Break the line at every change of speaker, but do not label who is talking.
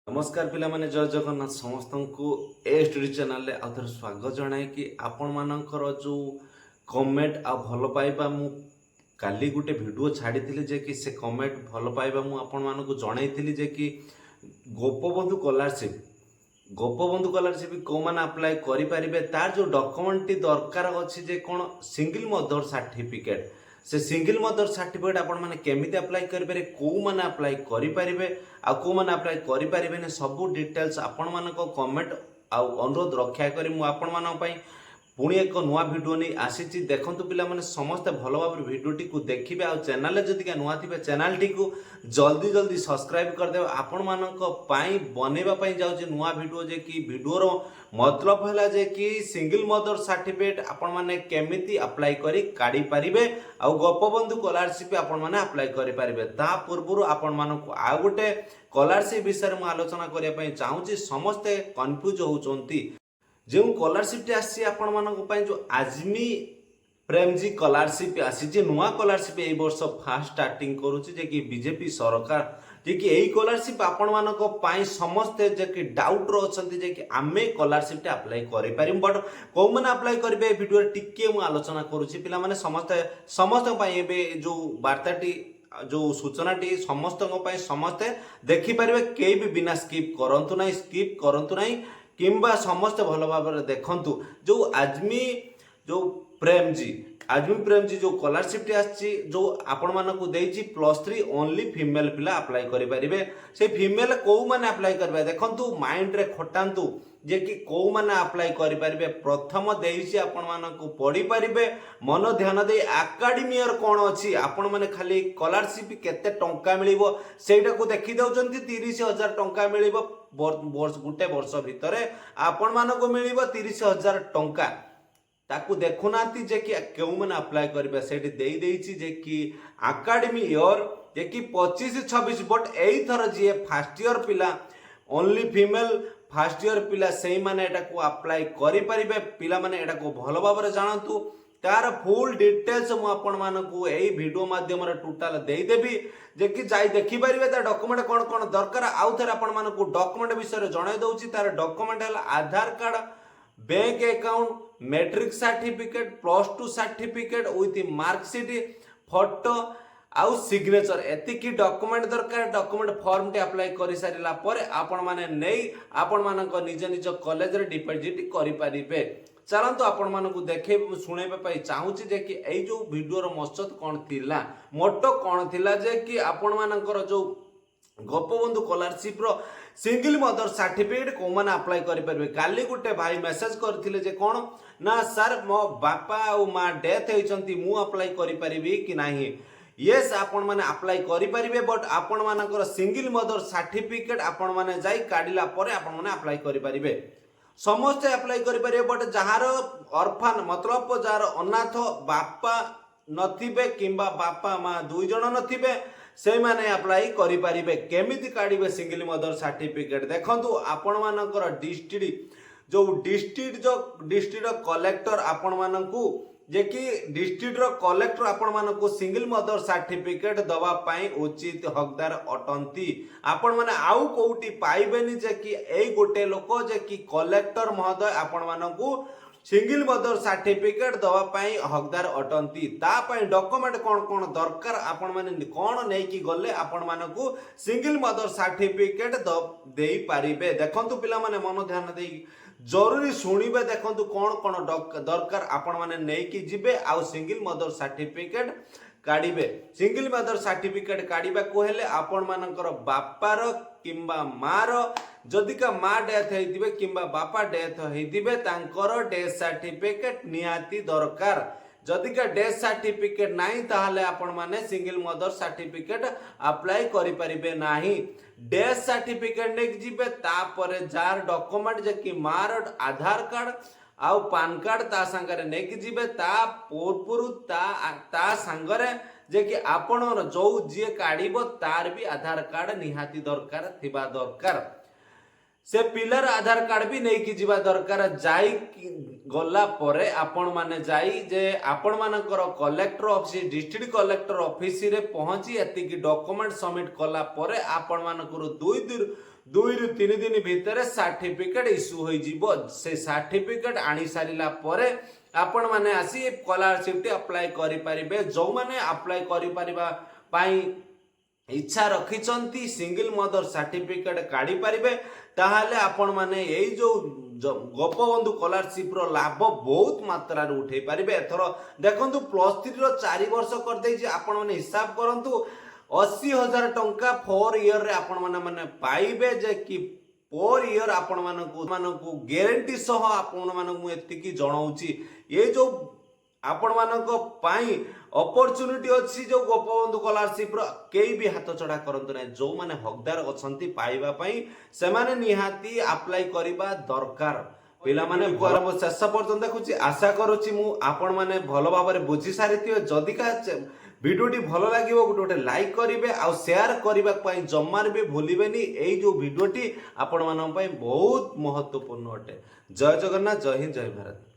नमस्कार पिला माने जय जगन्नाथ समस्त को ए स्टोरी चैनल आउथर स्वागत जनाए कि आपण मानकर जो कमेंट आ भल पाइबा मु काली गुटे वीडियो छाड़ी जे कि से कमेंट भल पाइबा मु आपण मानक जनई जे कि गोपबंधु स्कॉलरशिप को मैंने अप्लाई करें तार जो डॉक्यूमेंट दरकार अच्छी जे कौन सिंगल मदर सर्टिफिकेट से सिंगल मदर सर्टिफिकेट आपण माने केमिति अप्लाई करें कौ मैंने अप्लाई करें आउ मैंने अप्लाई करें सब डिटेल्स आपण मानक कमेंट आउ अनुरोध रक्षा करी मु आपण मानक पई पुणी एक नुआ भिडियो नहीं आसी देखु पिला माने समस्त भल भाव भिडियोटी को देखिए आ चैनल जदि नुआ थे चैनल टी को जल्दी जल्दी सब्सक्राइब करदे आपण मानक पई बनैबा जाऊँ नुआ भिडियो जे कि भिडियोर मतलब है जे कि सिंगल मदर सर्टिफिकेट आपण माने केमिति अप्लाई करी काढ़ी पारिबे आ गोपबंधु स्कॉलरशिप आपण माने अप्लाई करि पारिबे ता पूर्व आपण मानक आ गोटे स्कॉलरशिप विषय में आलोचना करिया पई चाहूची समस्ते कंफ्यूज होउचंती जो स्कॉलरशिप आसी आपण मानक जो आजमी प्रेमजी स्कॉलरशिप आसी नुआ स्कॉलरशिप ए वर्ष फास्ट स्टार्टिंग करुच्ची जे कि बीजेपी सरकार जे कि यही स्कॉलरशिप आपण मानक समस्ते जे कि डाउट रो अछंती जे कि आमे स्कॉलरशिप अप्लाई करि पारिम बट को माने अप्लाई करिवे वीडियो टिके मु आलोचना करूची पिला माने समस्त पई एबे जो वार्ताटी जो सूचनाटी समस्त समस्ते देखि पारिबे केई भी बिना स्किप करंतु नाही किंबा समस्त भल भाव देखंतु जो आजमी प्रेमजी जो स्कॉलरशिप आसी जो आपण मानक देइछि +3 ओनली फीमेल पिला अप्लाई करि परिबे से फीमेल को माने अप्लाई करबे देखंतु माइंड रे खटांतु जे कि को माने अप्लाई करि परिबे प्रथम देइछि आपण मानक पढि परिबे मन ध्यान दे एकेडमी ईयर कोन अछि आपण माने खाली स्कॉलरशिप केते टंका मिलिबो सेटा को देखि दउचंती 30,000 टंका मिलिबो गुटे वर्ष भितर आपण मानक मिलिबो 30,000 टंका ताकू देखुना जे कि क्यों मैंने अप्लाई करेंगे से जे कि एकेडमी ईयर जे कि 25-26 बट यही थर जी फास्ट ईयर पिला ओनली फीमेल फास्ट ईयर पिला से मैंने को अप्लाई करें पिला माने एटा को भल भाव जानतु तार फुल डिटेल्स मुझे यही वीडियो माध्यम टोटाल देदेवी जे कि जाई देखि पारिबे तार डॉक्यूमेंट कौन कौन दरकार आउ थे आपण मानकू डॉक्यूमेंट विषय जणाई दउची तार डॉक्यूमेंट है Aadhaar card bank account matric certificate +2 certificate with marksheet photo आउ सिग्नेचर एतिकी डॉक्यूमेंट दरकार डॉक्यूमेंट फॉर्म टे अप्लाई कर सारा पर आपण माने नहीं आपण मानक निज निज कॉलेज रे डिपॉजिट करि पारिबे चलतो आपण मानक देखे सुनेबे पई चाहूची जे कि एई जो वीडियोर मकसद कोन थिला मोटो कोन थिला जे कि आपण मानकर जो गोपबंधु स्कॉलरशिप रो सिंगल मदर सर्टिफिकेट को मैंने अप्लाई करें काली गोटे भाई मेसेज करथिले जे कोन ना सर मो बापा और माँ डेथ होइचंती मु अप्लाई करि परिबी कि नाही यस आपण माने अप्लाई करि परिबे बट आपण मानकर सिंगल मदर सर्टिफिकेट आपण माने जाई काढिला परे आपण माने अप्लाई करि परिबे समस्त अप्लाई करि परिबे बट जहार ऑर्फन मतलब जार अनाथ बापा नथिबे किंबा बापा माँ दुई जण नथिबे से माने अप्लाई करि परिबे केमिति काढिबे सिंगल मदर सर्टिफिकेट देखंतु आपण मानकर डिस्ट्रिक्ट कलेक्टर आपण मानकू जे कि डिस्ट्रिक्ट कलेक्टर आपण मानकू सिंगल मदर सर्टिफिकेट दवा पाई उचित हकदार अटंती आपण माने आउ कोउटी पाइबेनी जे कि एई गोटे लोक जे कि कलेक्टर महोदय आपण मानकू सिंगल मदर सर्टिफिकेट दवा पाई हकदार अटंती ता पाई डॉक्यूमेंट कौन कौन दरकार आपण माने कौन नहीं कि गले आपण मानकू सिंगल मदर सर्टिफिकेट देई पारिबे देखंतु पिला माने मन ध्यान देई जरूरी शुणिबे देखंतु कौन कौन दरकार आपण माने नहीं कि जिबे आ सिंगल मदर सर्टिफिकेट काढ़िबे सिंगल मदर सर्टिफिकेट काढ़ा को हेले आपण मानकर बापार किंबा मार जदिका माँ डेथ होइतिबे किंबा बापा डेथ होइतिबे तांकर डेथ सर्टिफिकेट निहाती दरकार जदिका डेथ सर्टिफिकेट नाही ताहले आपण माने सिंगल मदर सर्टिफिकेट अप्लाई करि परिबे नाही डेथ सर्टिफिकेट ने जिबे तापरे जार डॉक्यूमेंट जे कि मार आधार कार्ड आउ पान कार्ड ता संगरे नेकी जिबे ता पूर्वरु ता संगरे जे कि आपण जो जी काढिबो तार भी आधार कार्ड निहाती दरकार थिबा दरकार से पिलर आधार कार्ड भी नहीं कि जीवा दरकार जाई गला परे आपण माने जाई जे आपण मानकर collector office district collector office रे पहुंची एति कि डॉक्यूमेंट सबमिट कला परे आपण मानकर दुई रु 3 दिन भितर सर्टिफिकेट इश्यू हो जीवो से सर्टिफिकेट आनी सारिला परे आपण माने आसी स्कॉलरशिप अप्लाई करि परिबे जो माने अप्लाई करि परिबा पाई इच्छा रखिचंती सिंगल मदर सर्टिफिकेट काढी परिबे ताहाले आपण माने एई जो गोपबंधु स्कॉलरशिप रो लाभ बहुत मात्रा रे उठे परिबे। एथर देखंतु +3 रो 4 वर्ष कर देछि आपण माने हिसाब करंतु 80,000 टंका 4 ईयर रे आपण माने पाइबे जे कि 4 ईयर आपण मानकु गारंटी सह आपण मानकु एतिकी जणाउची ये जो आपण मानको पाई अपॉर्चुनिटी अछि जो गोपबंधु स्कॉलरशिप रो केई भी हाथ चढ़ा करंतु नै जो माने हकदार अछंती पाइबा पई से माने निहाती अप्लाई करिबा दरकार। पिला माने आरंभ शेष पर्यंत देखुची आशा करूची मु आपण माने भलो भाबरे बुझी सारिथियो जदी का भिडियोटी भलो लागिवो गोटे लाइक करिवे आ शेयर करिबा पई जम्मार भी भूलिबेनी एई जो भिडियोटी आपण मानन पई बहुत महत्वपूर्ण अटे। जय जगन्नाथ, जय हिंद, जय भारत।